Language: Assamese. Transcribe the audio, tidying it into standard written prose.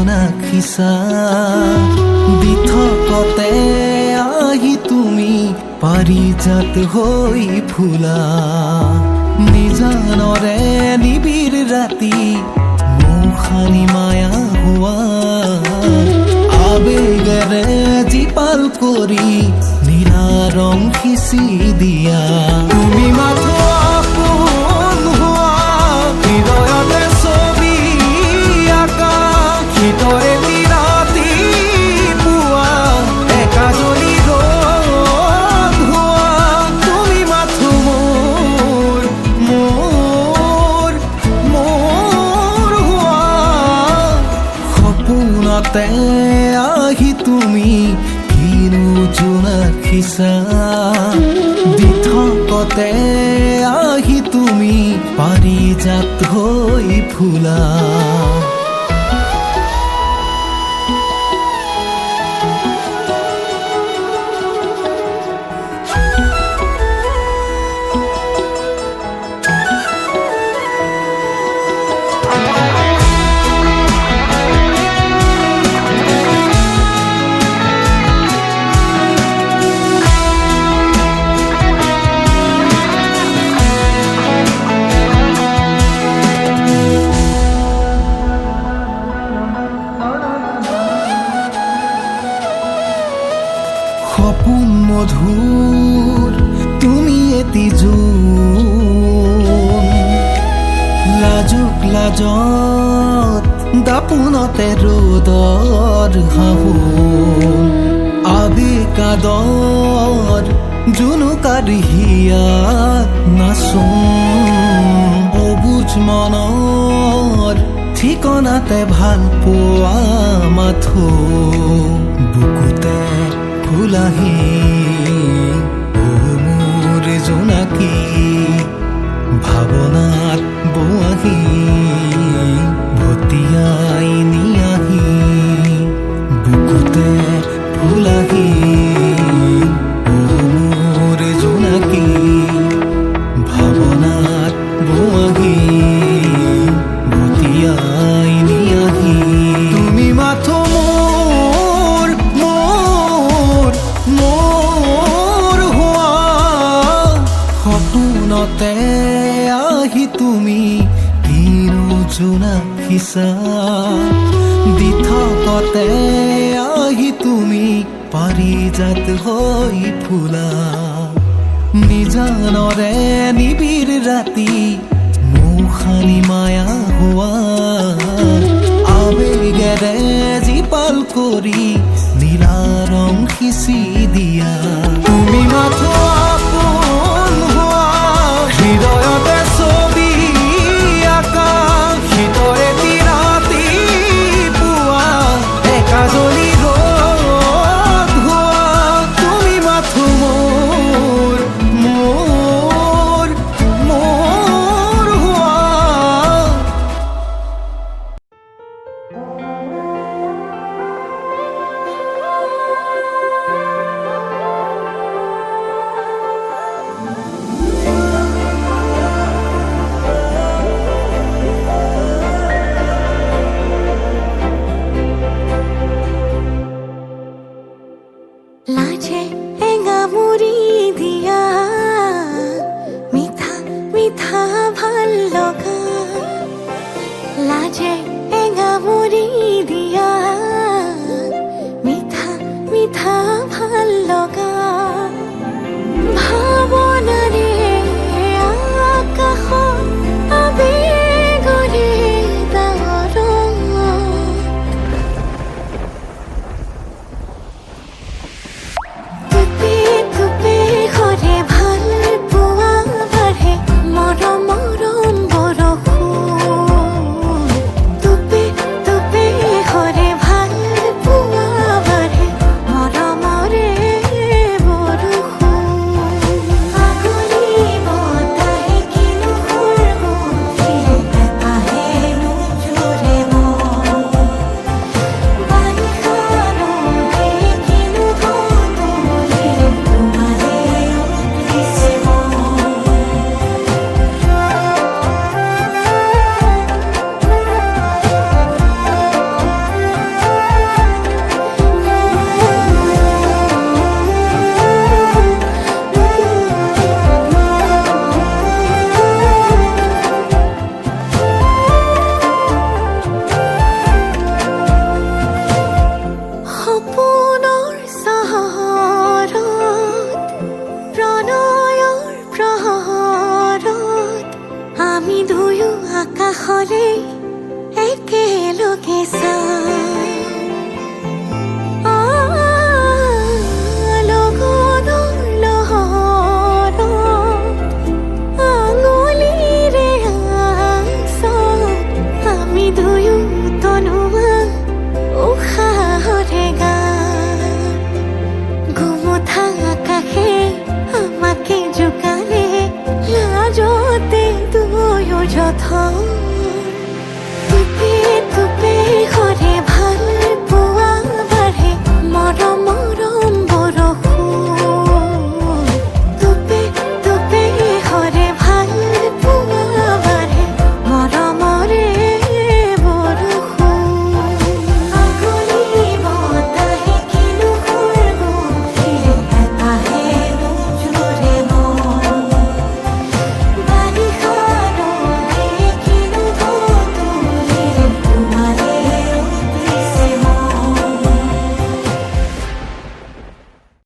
জোনাকিছা দি থকতে আহি তুমি পাৰিজাত হৈ ফুলা নিজানৰে নিবিড় ৰাতি মুখানি মায়া হোৱা আবেগেৰে জীপাল কৰি নীলা ৰং সিঁচি দিয়া তুমি মাথো আপোন হোৱা হৃদয়তে ছবি আঁকা হৃদয়ে বিৰাতি পুৱা একাজনী ৰ'দ হোৱা তুমি মাথো মোৰ হোৱা সপোনতে আহি তুমি কিনো জোনাকিছা দি থকতে আহি তুমি পাৰিজাত হৈ ফুলা সপোন মধুৰ তুমি এটি জোন লাজুক লাজত দাপোনতে ৰ'দৰ হাহুন আবেকাদৰ জোনোকাৰ হিয়াত নাচোন অবুজ মনৰ ঠিকনাতে ভাল পোৱা মাথো বুকুতে ফুলাহি ও মোৰ জোনাকী ভাৱনাত বোৱাহি ভটিয়াই নিয়াহি বুকুতে ফুলাহি ও মোৰ জোনাকী ভাৱনাত বোৱাহি ভটিয়াই নিয়াহি তুমি মাথো সপোনতে আহি তুমি কিনো জোনাকিছা দি থকতে আহি তুমি পাৰিজাত হৈ ফুলা নিজানৰে নিবিড় ৰাতি মুখানি মায়া হোৱা আবেগেৰে জীপাল কৰি নীলা ৰং সিঁচি দিয়া তুমি মাথো আপোন হোৱা হৃদয়তে ছবি আঁকা হৃদয়ে বিৰাতি পুৱা একাজনী ৰ'দ হোৱা তুমি মাথো মোৰ হোৱা খাওঁ